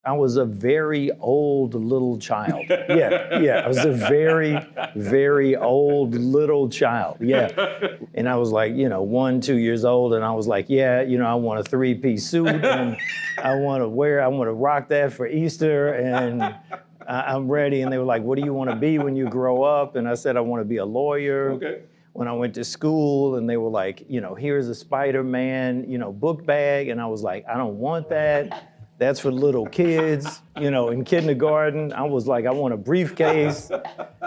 I was a very old little child. Yeah. I was a very, very old little child. Yeah. And I was like, 1, 2 years old. And I was like, I want a 3-piece suit and I want to rock that for Easter. And I'm ready. And they were like, what do you want to be when you grow up? And I said, I want to be a lawyer. Okay. When I went to school, and they were like, here's a Spider-Man, book bag. And I was like, I don't want that. That's for little kids, in kindergarten. I was like, I want a briefcase.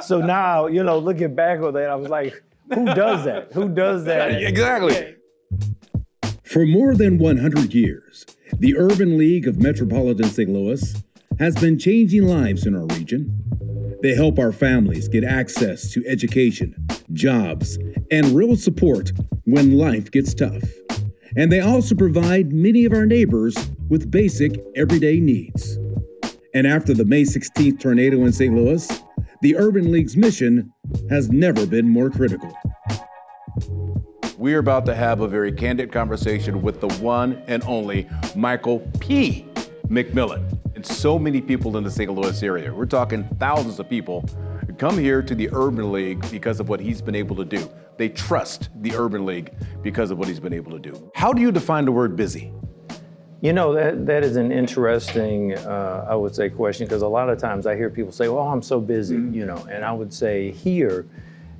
So now, looking back on that, I was like, who does that? Who does that? Exactly. For more than 100 years, the Urban League of Metropolitan St. Louis has been changing lives in our region. They help our families get access to education, jobs, and real support when life gets tough. And they also provide many of our neighbors with basic everyday needs. And after the May 16th tornado in St. Louis, the Urban League's mission has never been more critical. We're about to have a very candid conversation with the one and only Michael P. McMillan. And so many people in the St. Louis area, we're talking thousands of people, come here to the Urban League because of what he's been able to do. They trust the Urban League because of what he's been able to do. How do you define the word busy? That is an interesting, I would say, question, because a lot of times I hear people say, well, I'm so busy, and I would say here,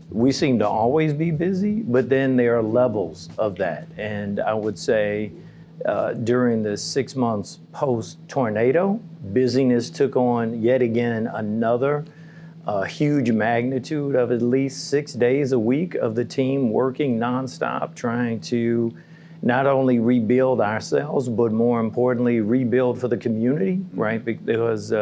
we seem to always be busy, but then there are levels of that. And I would say during the 6 months post-tornado, busyness took on yet again another huge magnitude of at least 6 days a week of the team working nonstop, trying to not only rebuild ourselves, but more importantly, rebuild for the community, right? Because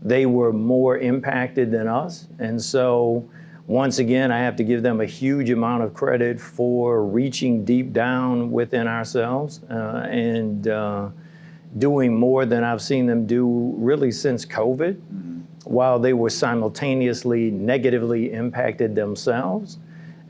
they were more impacted than us. And so once again, I have to give them a huge amount of credit for reaching deep down within ourselves and doing more than I've seen them do really since COVID, while they were simultaneously negatively impacted themselves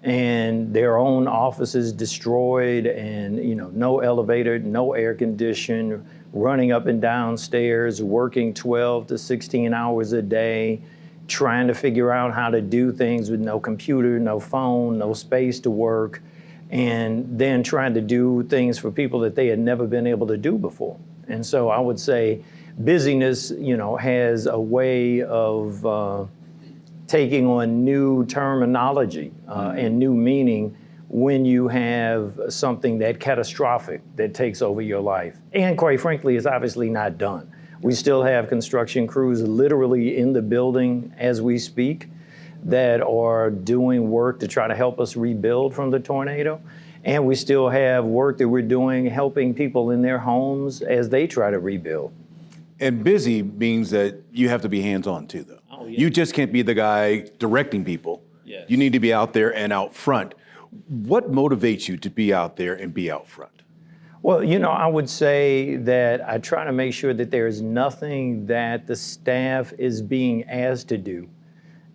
and their own offices destroyed and, no elevator, no air condition, running up and down stairs, working 12 to 16 hours a day, trying to figure out how to do things with no computer, no phone, no space to work, and then trying to do things for people that they had never been able to do before. And so I would say busyness, has a way of taking on new terminology and new meaning when you have something that catastrophic that takes over your life. And quite frankly, it's obviously not done. We still have construction crews literally in the building as we speak that are doing work to try to help us rebuild from the tornado. And we still have work that we're doing helping people in their homes as they try to rebuild. And busy means that you have to be hands-on too, though. Oh, yeah. You just can't be the guy directing people. Yes. You need to be out there and out front. What motivates you to be out there and be out front? Well, I would say that I try to make sure that there is nothing that the staff is being asked to do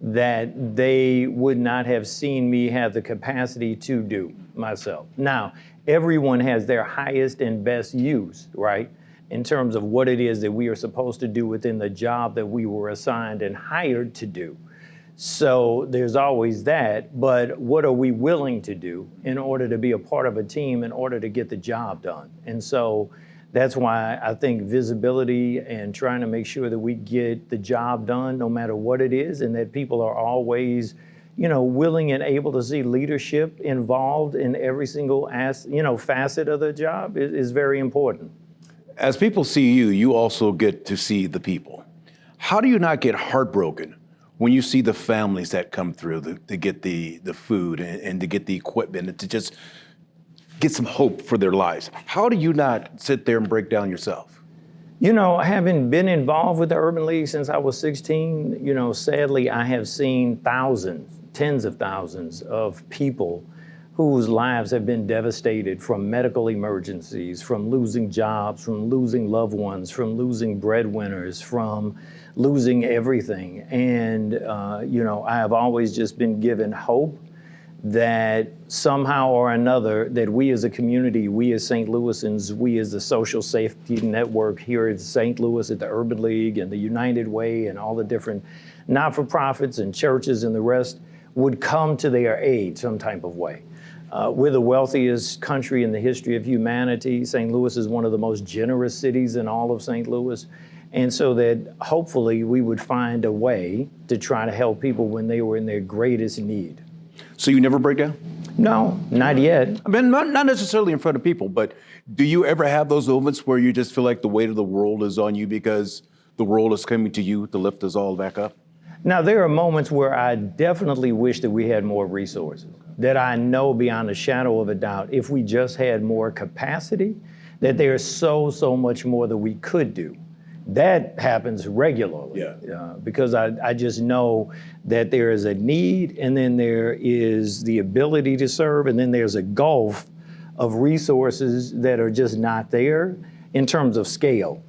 that they would not have seen me have the capacity to do myself. Now, everyone has their highest and best use, right, in terms of what it is that we are supposed to do within the job that we were assigned and hired to do. So there's always that, but what are we willing to do in order to be a part of a team in order to get the job done? And so that's why I think visibility and trying to make sure that we get the job done no matter what it is, and that people are always, willing and able to see leadership involved in every single facet of the job is very important. As people see you, you also get to see the people. How do you not get heartbroken when you see the families that come through to get the food and to get the equipment and to just get some hope for their lives? How do you not sit there and break down yourself? Having been involved with the Urban League since I was 16, sadly, I have seen thousands, tens of thousands of people whose lives have been devastated from medical emergencies, from losing jobs, from losing loved ones, from losing breadwinners, from losing everything. And, I have always just been given hope that somehow or another, that we as a community, we as St. Louisans, we as the social safety network here at St. Louis at the Urban League and the United Way and all the different not-for-profits and churches and the rest would come to their aid some type of way. We're the wealthiest country in the history of humanity. St. Louis is one of the most generous cities in all of St. Louis. And so that hopefully we would find a way to try to help people when they were in their greatest need. So you never break down? No, not yet. I mean, not necessarily in front of people, but do you ever have those moments where you just feel like the weight of the world is on you because the world is coming to you to lift us all back up? Now, there are moments where I definitely wish that we had more resources, that I know beyond a shadow of a doubt, if we just had more capacity, that there's so much more that we could do. That happens regularly because I just know that there is a need, and then there is the ability to serve, and then there's a gulf of resources that are just not there in terms of scale.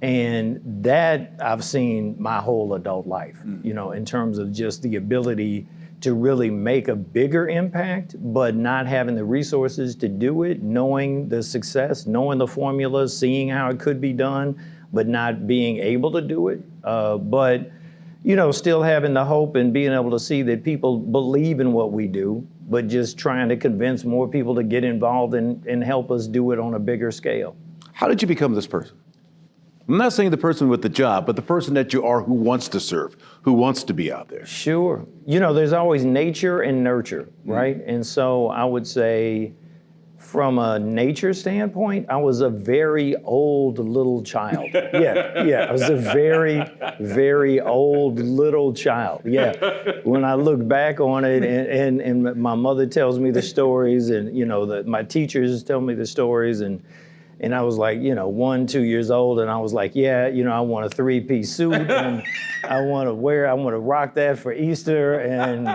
And that I've seen my whole adult life, you know, in terms of just the ability to really make a bigger impact, but not having the resources to do it, knowing the success, knowing the formulas, seeing how it could be done, but not being able to do it. But, you know, still having the hope and being able to see that people believe in what we do, but just trying to convince more people to get involved and help us do it on a bigger scale. How did you become this person? I'm not saying the person with the job, but the person that you are who wants to serve, who wants to be out there. Sure. You know, there's always nature and nurture, right? And so I would say from a nature standpoint, I was a very old little child. I was a very, very old little child. When I look back on it and my mother tells me the stories and, you know, my teachers tell me the stories and I was like, you know, 1, 2 years old, and I was like, yeah, you know, I want a 3-piece suit, and I want to rock that for Easter, and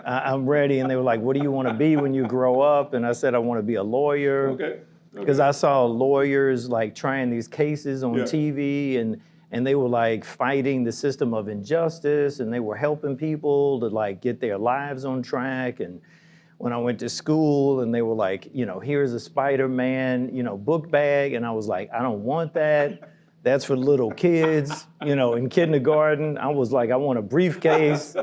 I'm ready. And they were like, what do you want to be when you grow up? And I said, I want to be a lawyer. Okay. Because I saw lawyers like trying these cases on TV, and they were like fighting the system of injustice, and they were helping people to like get their lives on track. And when I went to school and they were like, you know, here's a Spider-Man, you know, book bag. And I was like, I don't want that. That's for little kids. You know, in kindergarten, I was like, I want a briefcase.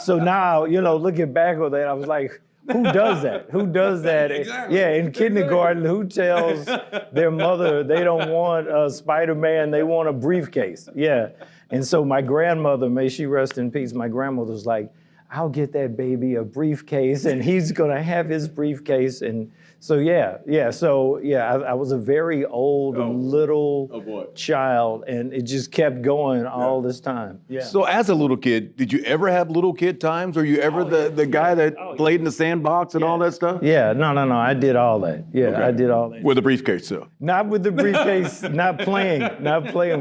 So now, you know, looking back on that, I was like, who does that? Who does that? Exactly. Yeah, in kindergarten, who tells their mother they don't want a Spider-Man, they want a briefcase? Yeah. And so my grandmother, may she rest in peace, my grandmother was like, I'll get that baby a briefcase, and he's gonna have his briefcase. And so, I was a very old little child, and it just kept going all this time. Yeah. So as a little kid, did you ever have little kid times? Were you ever the guy that played in the sandbox and all that stuff? Yeah, no, I did all that. Yeah, okay. I did all that. With a briefcase, though? Not with the briefcase, not playing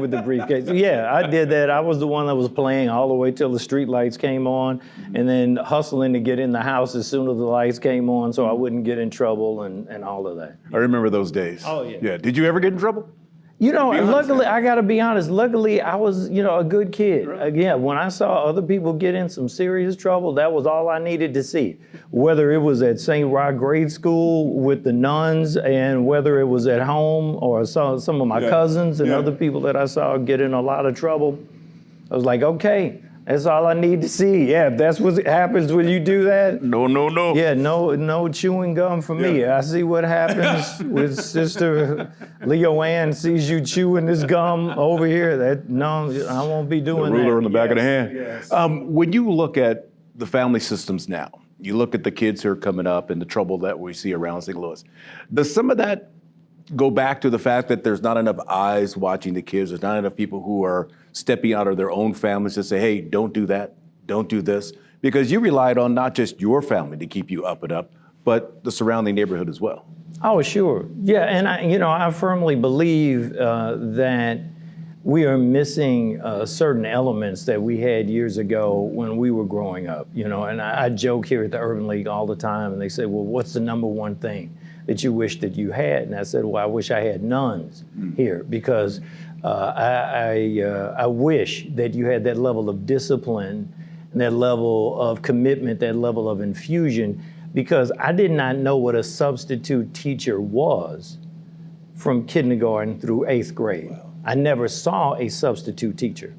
with the briefcase. Yeah, I did that. I was the one that was playing all the way till the street lights came on, and then hustling to get in the house as soon as the lights came on so I wouldn't get in trouble and all of that. I remember those days. Oh, yeah. Yeah. Did you ever get in trouble? You know, luckily, I got to be honest, luckily I was, you know, a good kid. Really? Again, when I saw other people get in some serious trouble, that was all I needed to see. Whether it was at St. Roch grade school with the nuns, and whether it was at home or some of my cousins and other people that I saw get in a lot of trouble, I was like, okay, that's all I need to see. Yeah, if that's what happens when you do that. No. Yeah, no chewing gum for me. I see what happens with Sister Leo Ann sees you chewing this gum over here. I won't be doing that. The ruler in the back of the hand. Yes. When you look at the family systems now, you look at the kids who are coming up and the trouble that we see around St. Louis, does some of that go back to the fact that there's not enough eyes watching the kids? There's not enough people who are stepping out of their own families to say, hey, don't do that, don't do this. Because you relied on not just your family to keep you up and up, but the surrounding neighborhood as well. Oh, sure. Yeah, and I firmly believe that we are missing certain elements that we had years ago when we were growing up. You know, and I joke here at the Urban League all the time, and they say, well, what's the number one thing that you wish that you had? And I said, well, I wish I had nuns here, because I wish that you had that level of discipline, and that level of commitment, that level of infusion, because I did not know what a substitute teacher was from kindergarten through 8th grade. Wow. I never saw a substitute teacher.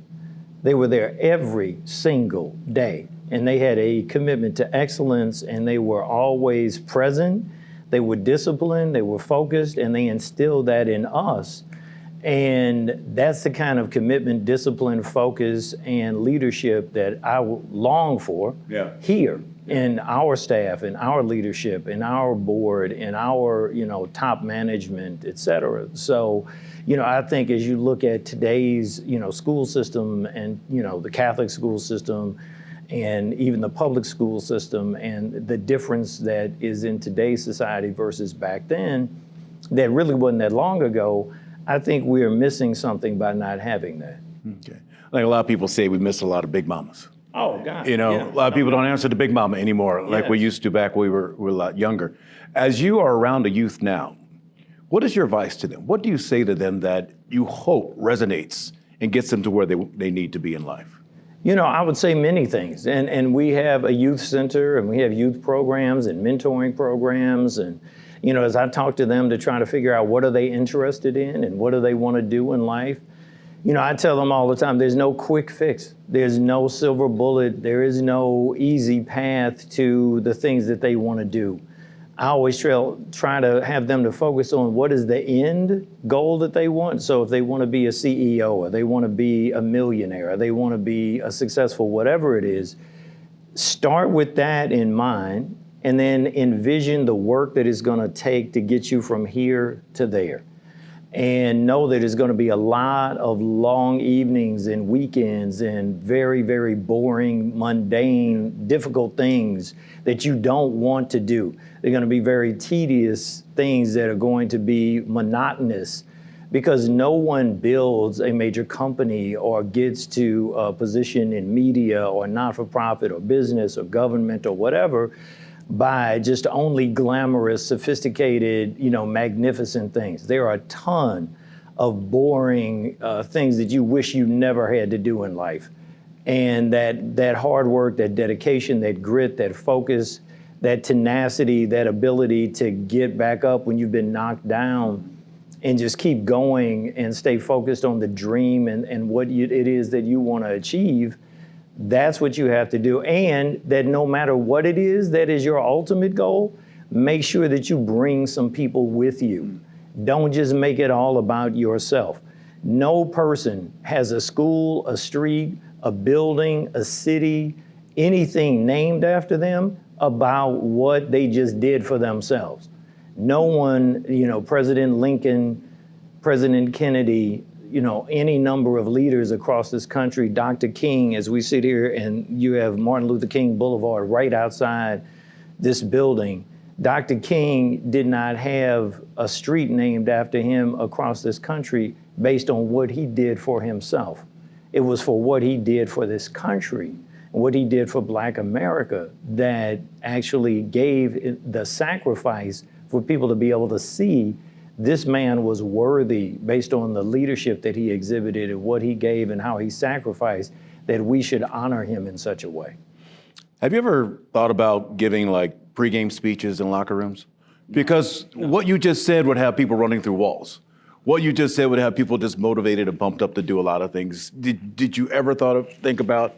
They were there every single day, and they had a commitment to excellence, and they were always present. They were disciplined, they were focused, and they instilled that in us. And that's the kind of commitment, discipline, focus, and leadership that I long for here in our staff, in our leadership, in our board, in our top management, et cetera. So, I think as you look at today's school system and the Catholic school system, and even the public school system, and the difference that is in today's society versus back then, that really wasn't that long ago, I think we are missing something by not having that. Okay. Like a lot of people say we miss a lot of big mamas. Oh, God. A lot of people don't answer to big mama anymore like we used to back when we were a lot younger. As you are around the youth now, what is your advice to them? What do you say to them that you hope resonates and gets them to where they need to be in life? I would say many things. And we have a youth center, and we have youth programs and mentoring programs. And, as I talk to them to try to figure out what are they interested in and what do they want to do in life, I tell them all the time, there's no quick fix. There's no silver bullet. There is no easy path to the things that they want to do. I always try to have them to focus on what is the end goal that they want. So if they want to be a CEO, or they want to be a millionaire, or they want to be a successful whatever it is, start with that in mind, and then envision the work that it's going to take to get you from here to there. And know that it's going to be a lot of long evenings and weekends and very, very boring, mundane, difficult things that you don't want to do. They're going to be very tedious things that are going to be monotonous, because no one builds a major company or gets to a position in media or not-for-profit or business or government or whatever by just only glamorous, sophisticated, magnificent things. There are a ton of boring things that you wish you never had to do in life. And that hard work, that dedication, that grit, that focus, that tenacity, that ability to get back up when you've been knocked down and just keep going and stay focused on the dream and what it is that you want to achieve, that's what you have to do. And that no matter what it is that is your ultimate goal, make sure that you bring some people with you. Don't just make it all about yourself. No person has a school, a street, a building, a city, anything named after them about what they just did for themselves. No one, President Lincoln, President Kennedy, any number of leaders across this country, Dr. King, as we sit here and you have Martin Luther King Boulevard right outside this building, Dr. King did not have a street named after him across this country based on what he did for himself. It was for what he did for this country, what he did for Black America, that actually gave the sacrifice for people to be able to see this man was worthy based on the leadership that he exhibited and what he gave and how he sacrificed, that we should honor him in such a way. Have you ever thought about giving pregame speeches in locker rooms? Because what you just said would have people running through walls. What you just said would have people just motivated and pumped up to do a lot of things. Did you ever think about,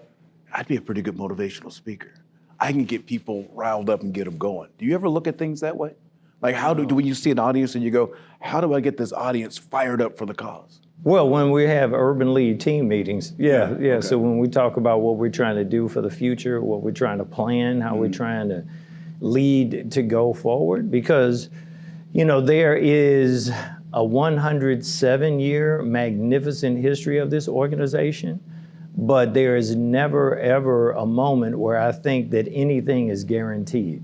I'd be a pretty good motivational speaker. I can get people riled up and get them going. Do you ever look at things that way? How do when you see an audience and you go, how do I get this audience fired up for the cause? Well, when we have urban league team meetings, Okay. So when we talk about what we're trying to do for the future, what we're trying to plan, how we're trying to lead to go forward, because, there is a 107-year magnificent history of this organization, but there is never, ever a moment where I think that anything is guaranteed.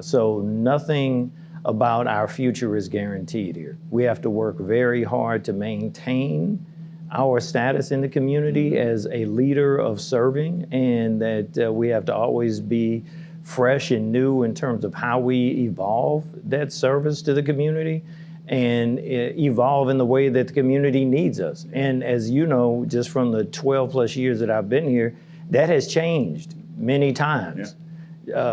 So nothing about our future is guaranteed here. We have to work very hard to maintain our status in the community as a leader of serving, and that we have to always be fresh and new in terms of how we evolve that service to the community and evolve in the way that the community needs us. And as you know, just from the 12 plus years that I've been here, that has changed many times.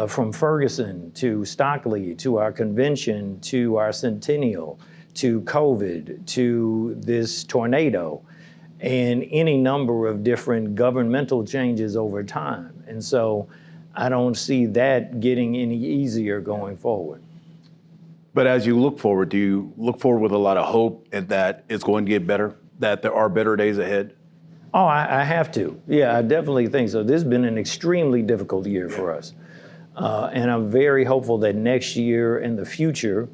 from Ferguson to Stockley to our convention to our centennial to COVID to this tornado and any number of different governmental changes over time. And so I don't see that getting any easier going forward. But as you look forward, do you look forward with a lot of hope and that it's going to get better, that there are better days ahead? Oh, I have to. Yeah, I definitely think so. This has been an extremely difficult year for us. And I'm very hopeful that next year and the future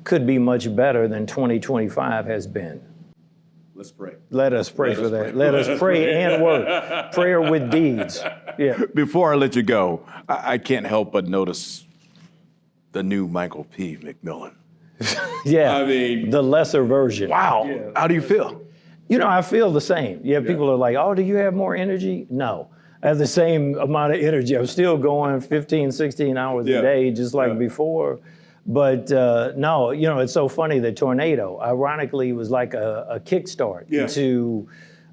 could be much better than 2025 has been. Let's pray. Let us pray for that. Let us pray and work. Prayer with deeds. Yeah. Before I let you go, I can't help but notice the new Michael P. McMillan. Yeah. I mean, the lesser version. Wow. Yeah. How do you feel? You know, I feel the same. Yeah, people are like, oh, do you have more energy? No. I have the same amount of energy. I'm still going 15, 16 hours a day, just like before. But no, you know, it's so funny, the tornado, ironically, was like a kickstart to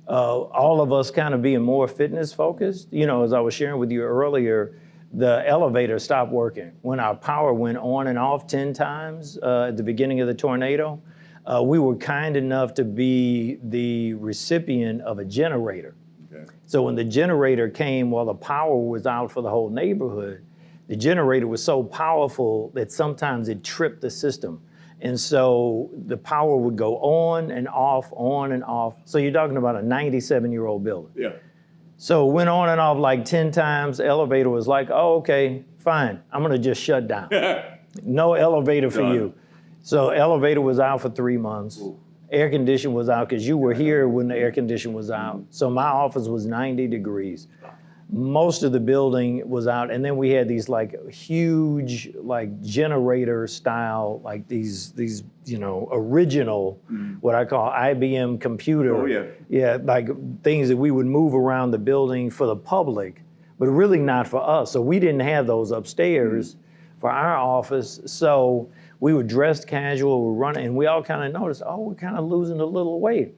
all of us kind of being more fitness focused. You know, as I was sharing with you earlier, the elevator stopped working. When our power went on and off 10 times at the beginning of the tornado, we were kind enough to be the recipient of a generator. Okay. So when the generator came while the power was out for the whole neighborhood, the generator was so powerful that sometimes it tripped the system. And so the power would go on and off, on and off. So you're talking about a 97-year-old building. Yeah. So it went on and off like 10 times. The elevator was like, oh, okay, fine. I'm gonna just shut down. No elevator for you. So elevator was out for 3 months. Ooh. Air condition was out because you were here when the air condition was out. So my office was 90 degrees. Most of the building was out. And then we had these like huge like generator style, like these you know, original, what I call IBM computer. Oh, yeah. Yeah, like things that we would move around the building for the public, but really not for us. So we didn't have those upstairs for our office. So we were dressed casual, we were running, and we all kind of noticed, oh, we're kind of losing a little weight.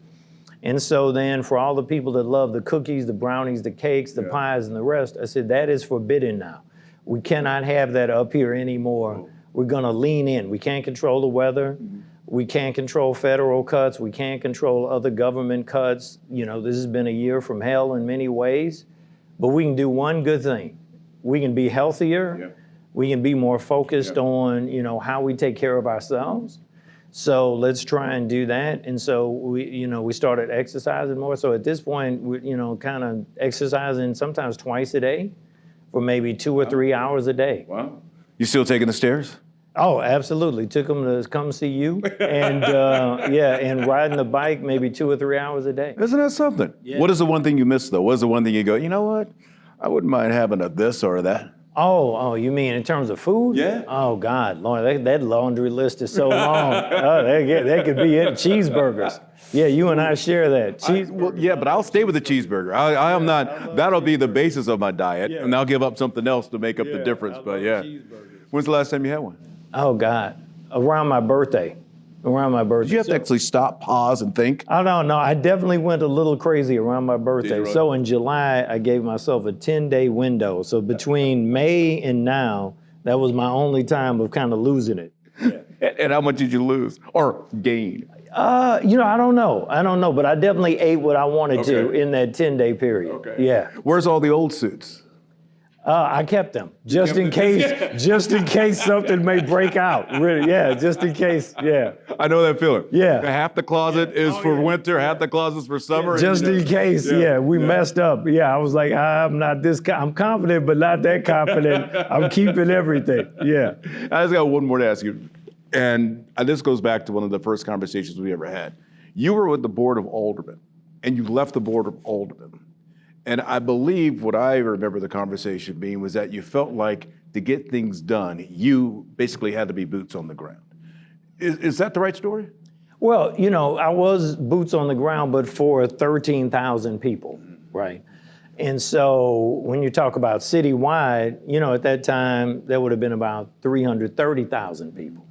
And so then for all the people that love the cookies, the brownies, the cakes, the pies, and the rest, I said, that is forbidden now. We cannot have that up here anymore. We're gonna lean in. We can't control the weather. We can't control federal cuts. We can't control other government cuts. You know, this has been a year from hell in many ways, but we can do one good thing. We can be healthier. We can be more focused on, you know, how we take care of ourselves. So let's try and do that. And so we started exercising more. So at this point, we're, you know, kind of exercising sometimes twice a day for maybe 2 or 3 hours a day. Wow. You still taking the stairs? Oh, absolutely. Took them to come see you. And and riding the bike maybe 2 or 3 hours a day. Isn't that something? Yeah. What is the one thing you miss though? What is the one thing you go, you know what? I wouldn't mind having a this or that. Oh, you mean in terms of food? Yeah. Oh, God, Lord, that laundry list is so long. That could be it. Cheeseburgers. Yeah, you and I share that. But I'll stay with the cheeseburger. I am not, that'll be the basis of my diet, and I'll give up something else to make up the difference, but yeah. When's the last time you had one? Oh, God, around my birthday. Did you have to actually stop, pause, and think? Oh, no, I definitely went a little crazy around my birthday. Really? So in July, I gave myself a 10-day window. So between May and now, that was my only time of kind of losing it. Yeah. And how much did you lose or gain? I don't know, but I definitely ate what I wanted to in that 10-day period. Okay. Yeah. Where's all the old suits? I kept them just in case something may break out. Really, just in case. Yeah. I know that feeling. Yeah. Half the closet is for winter, half the closet's for summer. Just in case. We messed up. Yeah, I was like, I'm not this. I'm confident, but not that confident. I'm keeping everything. Yeah. I just got one more to ask you, and this goes back to one of the first conversations we ever had. You were with the Board of Aldermen, and you left the Board of Aldermen. And I believe what I remember the conversation being was that you felt like to get things done, you basically had to be boots on the ground. Is that the right story? Well, I was boots on the ground, but for 13,000 people, right? And so when you talk about citywide, at that time, there would have been about 330,000 people.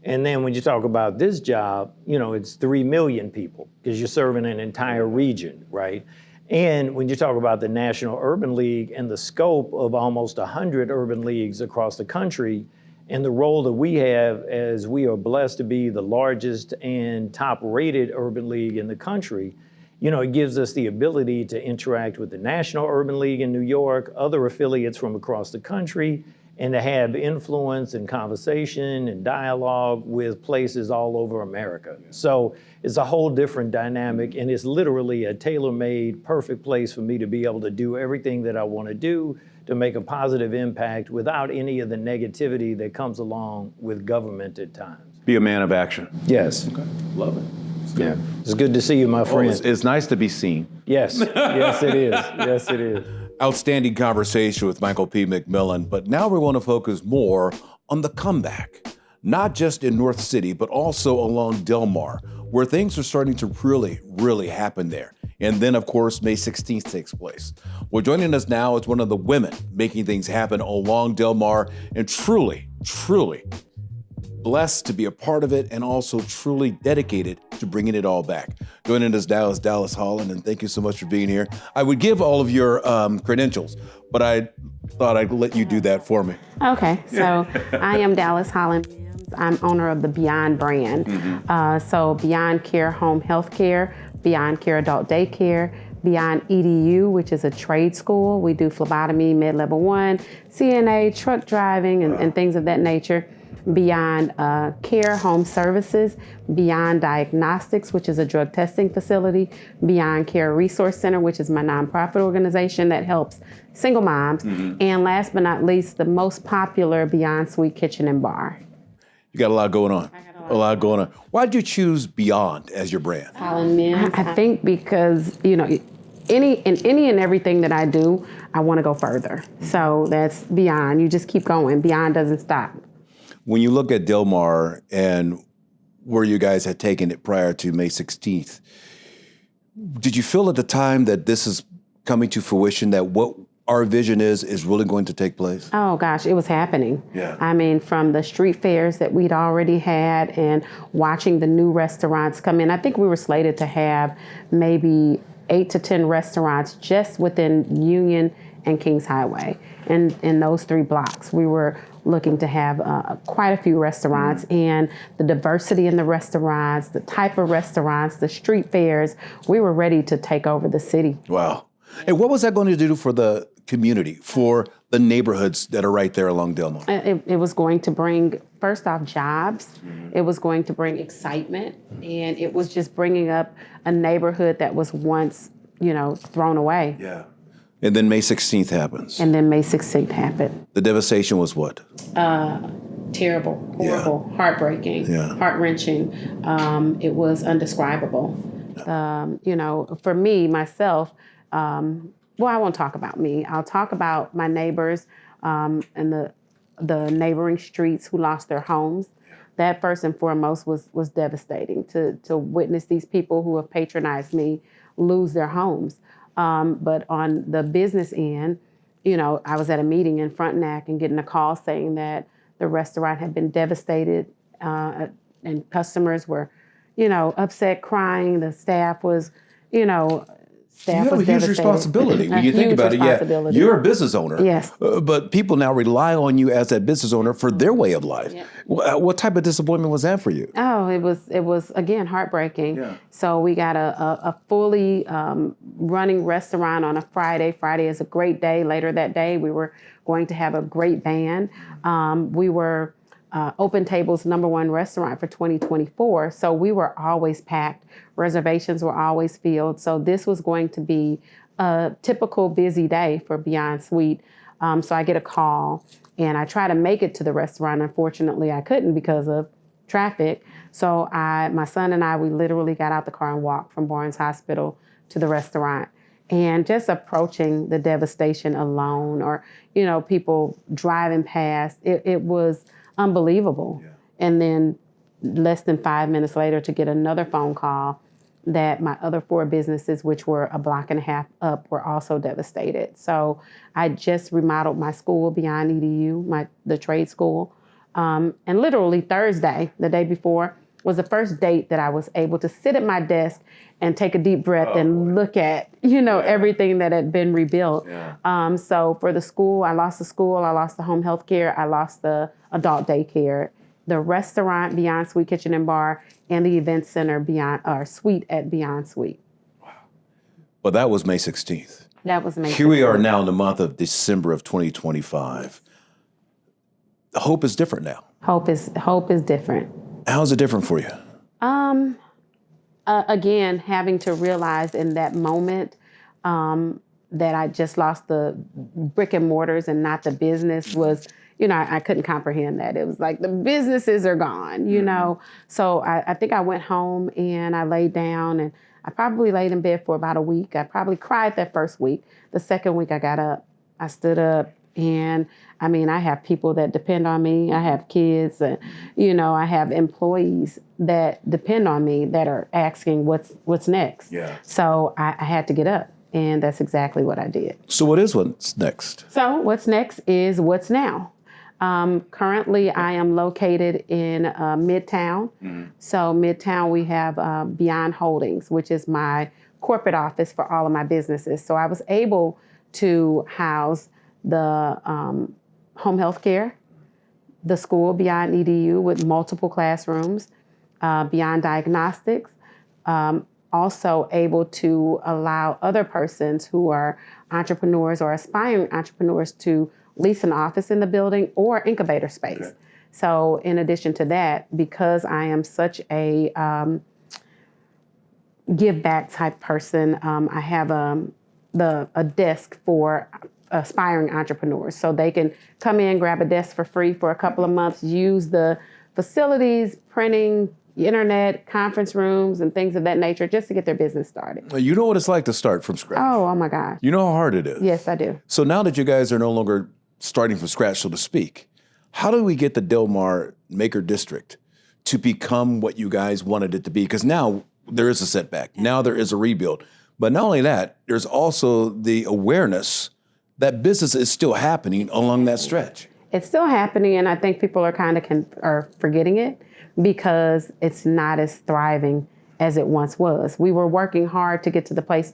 And then when you talk about this job, it's 3 million people because you're serving an entire region, right? And when you talk about the National Urban League and the scope of almost 100 urban leagues across the country, and the role that we have as we are blessed to be the largest and top rated urban league in the country, it gives us the ability to interact with the National Urban League in New York, other affiliates from across the country, and to have influence and conversation and dialogue with places all over America. So it's a whole different dynamic, and it's literally a tailor-made, perfect place for me to be able to do everything that I want to do to make a positive impact without any of the negativity that comes along with government at times. Be a man of action. Yes. Okay. Love it. Yeah. It's good to see you, my friend. It's nice to be seen. Yes. Yes, it is. Yes, it is. Outstanding conversation with Michael P. McMillan, but now we want to focus more on the comeback, not just in North City, but also along Del Mar, where things are starting to really happen there. And then, of course, May 16th takes place. Well, joining us now is one of the women making things happen along Del Mar, and truly blessed to be a part of it, and also truly dedicated to bringing it all back. Joining us now is Dallas Holland, and thank you so much for being here. I would give all of your credentials, but I thought I'd let you do that for me. Okay, so I am Dallas Holland-Mims. I'm owner of the Beyond brand. So Beyond Care Home Health Care, Beyond Care Adult Daycare, Beyond EDU, which is a trade school. We do phlebotomy, mid-level 1, CNA, truck driving, and things of that nature. Beyond Care Home Services, Beyond Diagnostics, which is a drug testing facility, Beyond Care Resource Center, which is my nonprofit organization that helps single moms, and last but not least, the most popular Beyond Sweet Kitchen and Bar. You got a lot going on. A lot going on. Why did you choose Beyond as your brand? Holland-Mims. I think because, any and everything that I do, I want to go further. So that's Beyond. You just keep going. Beyond doesn't stop. When you look at Del Mar and where you guys had taken it prior to May 16th, did you feel at the time that this is coming to fruition, that what our vision is really going to take place? Oh gosh, it was happening. Yeah. I mean, from the street fairs that we'd already had and watching the new restaurants come in, I think we were slated to have maybe 8 to 10 restaurants just within Union and Kings Highway. And in those 3 blocks, we were looking to have quite a few restaurants, and the diversity in the restaurants, the type of restaurants, the street fairs, we were ready to take over the city. Wow. And what was that going to do for the community, for the neighborhoods that are right there along Del Mar? It was going to bring, first off, jobs. It was going to bring excitement, and it was just bringing up a neighborhood that was once, thrown away. Yeah. And then May 16th happens. And then May 16th happened. The devastation was what? Terrible, horrible, heartbreaking, heart-wrenching. It was undescribable. For me, myself, I won't talk about me. I'll talk about my neighbors and the neighboring streets who lost their homes. That first and foremost was devastating to witness these people who have patronized me lose their homes. But on the business end, I was at a meeting in Frontenac and getting a call saying that the restaurant had been devastated and customers were, upset, crying. The staff was, staff you have was a huge devastated. responsibility when you think about it. Yeah, you're a business owner. Yes. But people now rely on you as that business owner for their way of life. Yeah. What type of disappointment was that for you? Oh, it was again heartbreaking. Yeah. So we got a fully running restaurant on a Friday. Friday is a great day. Later that day, we were going to have a great band. We were Open Table's #1 restaurant for 2024. So we were always packed. Reservations were always filled. So this was going to be a typical busy day for Beyond Sweet. So I get a call and I try to make it to the restaurant. Unfortunately, I couldn't because of traffic. So my son and I, we literally got out the car and walked from Barnes Hospital to the restaurant. And just approaching the devastation alone, or, people driving past, it was unbelievable. Yeah. And then less than 5 minutes later to get another phone call that my other 4 businesses, which were a block and a half up, were also devastated. So I just remodeled my school, Beyond EDU, the trade school. And literally Thursday, the day before, was the first date that I was able to sit at my desk and take a deep breath and look at, everything that had been rebuilt. Yeah. So for the school, I lost the home health care, I lost the adult daycare, the restaurant Beyond Sweet Kitchen and Bar, and the event center Suite at Beyond Sweet. Well, that was May 16th. That was amazing. Here we are now in the month of December of 2025. Hope is different now. Hope is different. How's it different for you? Again, having to realize in that moment that I just lost the brick and mortars and not the business was, I couldn't comprehend that. It was like the businesses are gone, So I think I went home and I laid down, and I probably laid in bed for about a week. I probably cried that first week. The second week I got up, I stood up, and I have people that depend on me. I have kids, and I have employees that depend on me that are asking what's next. Yeah. So I had to get up, and that's exactly what I did. So what's next? So what's next is what's now. Currently, I am located in Midtown. So Midtown, we have Beyond Holdings, which is my corporate office for all of my businesses. So I was able to house the home health care, the school Beyond EDU with multiple classrooms, Beyond Diagnostics, also able to allow other persons who are entrepreneurs or aspiring entrepreneurs to lease an office in the building or incubator space. Okay. So in addition to that, because I am such a give back type person, I have a desk for aspiring entrepreneurs. So they can come in, grab a desk for free for a couple of months, use the facilities, printing, internet, conference rooms, and things of that nature just to get their business started. You know what it's like to start from scratch. Oh my gosh. You know how hard it is. Yes, I do. So now that you guys are no longer starting from scratch, so to speak, how do we get the Del Mar Maker District to become what you guys wanted it to be? Because now there is a setback. Now there is a rebuild. But not only that, there's also the awareness that business is still happening along that stretch. It's still happening, and I think people are are forgetting it because it's not as thriving as it once was. We were working hard to get to the place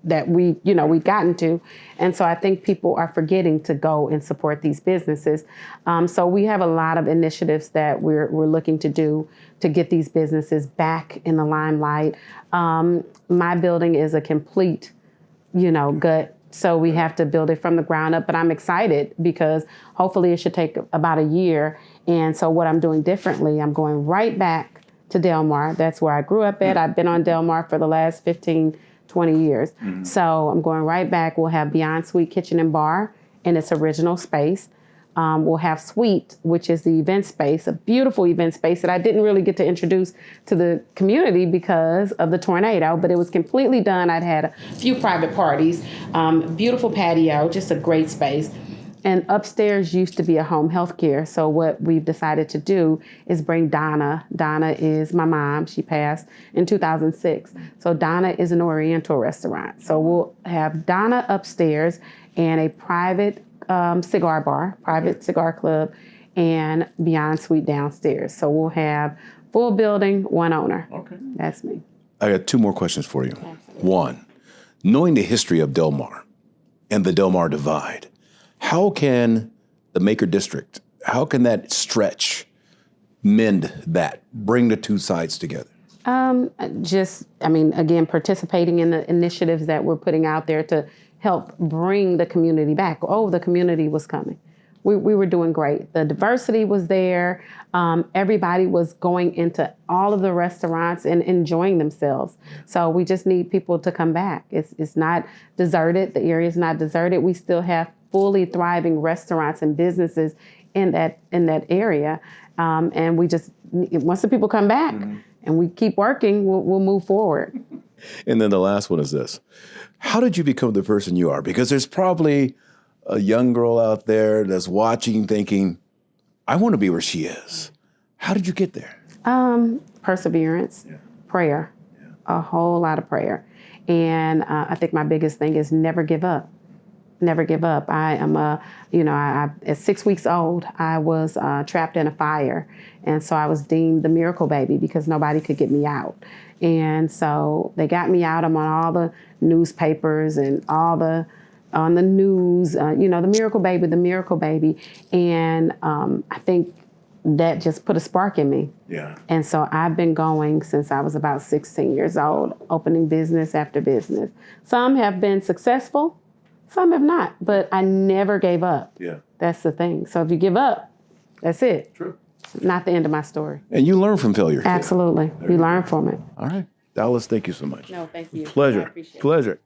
that we've gotten to. And so I think people are forgetting to go and support these businesses. So we have a lot of initiatives that we're looking to do to get these businesses back in the limelight. My building is a complete, gut. So we have to build it from the ground up, but I'm excited because hopefully it should take about a year. And so what I'm doing differently, I'm going right back to Del Mar. That's where I grew up at. I've been on Del Mar for the last 15, 20 years. Mm-hmm. So I'm going right back. We'll have Beyond Sweet Kitchen and Bar in its original space. We'll have Suite, which is the event space, a beautiful event space that I didn't really get to introduce to the community because of the tornado, but it was completely done. I'd had a few private parties, beautiful patio, just a great space. And upstairs used to be a home health care. So what we've decided to do is bring Donna. Donna is my mom. She passed in 2006. So Donna is an Oriental restaurant. So we'll have Donna upstairs and a private cigar bar, private cigar club, and Beyond Suite downstairs. So we'll have full building, one owner. Okay. That's me. I got two more questions for you. One, knowing the history of Del Mar and the Del Mar divide, how can the Maker District, how can that stretch mend that, bring the two sides together? Again, participating in the initiatives that we're putting out there to help bring the community back. Oh, the community was coming. We were doing great. The diversity was there. Everybody was going into all of the restaurants and enjoying themselves. So we just need people to come back. It's not deserted. The area is not deserted. We still have fully thriving restaurants and businesses in that area. And we just, once the people come back and we keep working, we'll move forward. And then the last one is this. How did you become the person you are? Because there's probably a young girl out there that's watching thinking, I want to be where she is. How did you get there? Perseverance, prayer, a whole lot of prayer. And I think my biggest thing is never give up. Never give up. I am at 6 weeks old, I was trapped in a fire. And so I was deemed the miracle baby because nobody could get me out. And so they got me out. I'm on all the newspapers and on the news, the miracle baby. And I think that just put a spark in me. Yeah. And so I've been going since I was about 16 years old, opening business after business. Some have been successful, some have not, but I never gave up. Yeah. That's the thing. So if you give up, that's it. True. Not the end of my story. And you learn from failure. Absolutely. You learn from it. All right. Dallas, thank you so much. No, thank you. I Pleasure. appreciate it. Pleasure.